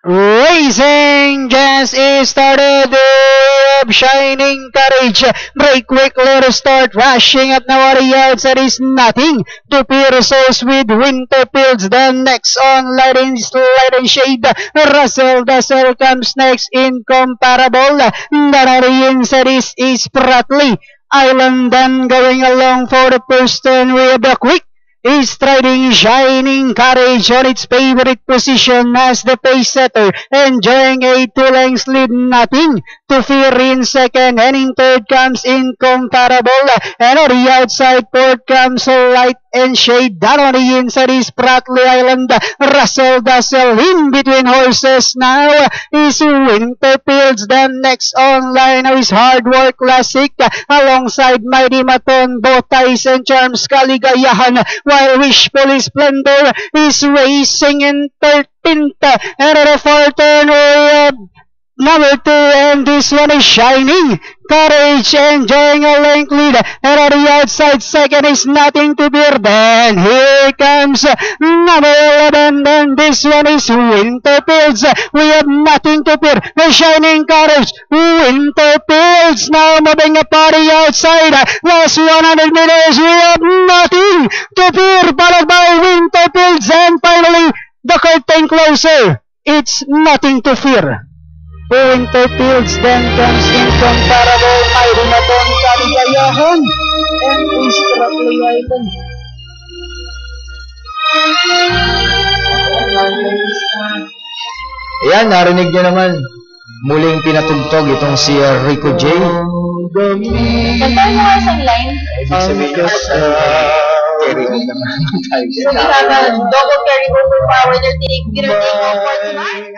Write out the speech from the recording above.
Racing just is started. Shining Courage. Break quickly to start rushing at Nawari yards. That is nothing to Pearsos with Winterfields. The next on Light and Shade. Russell Dassel comes next. Incomparable. Nawari Insadis is Pratley. Island then going along for the first turn with the quick. Is striding Shining Courage on its favorite position as the pace setter, enjoying a 2 lengths lead, nothing to fear in second, and in third comes Incomparable, and on the outside fourth comes Light and Shade. Down on the inside is Pratley Island. Russell Dassel in between horses now is Winterfields. Then next online is Hard Work Classic alongside Mighty Maton, Both Ties and Charms Kaligayahan, while Wishful Splendor is racing in 13th. And at the fourth turn, number 2, and this one is Shining Courage, enjoying a length lead. And on the outside second is Nothing to Bear. Then here comes number 11, and this one is Winterfields. We have Nothing to Fear. The Shining Courage, Winterfields now moving up on the outside. Last 100 meters, we have Nothing to Fear, followed by Winterfields, and finally the curtain closer. It's Nothing to Fear. Winterfields, then comes Incomparable, Mighty Maton, Kaligayahan, and Pratley Island. Ayan, narinig nyo naman. Muling pinatugtog itong si Rico J. Kanta mo nga isang line. Ibig sabihin nyo, carry naman tayo. So we have a double carry over power. They're taking over tonight.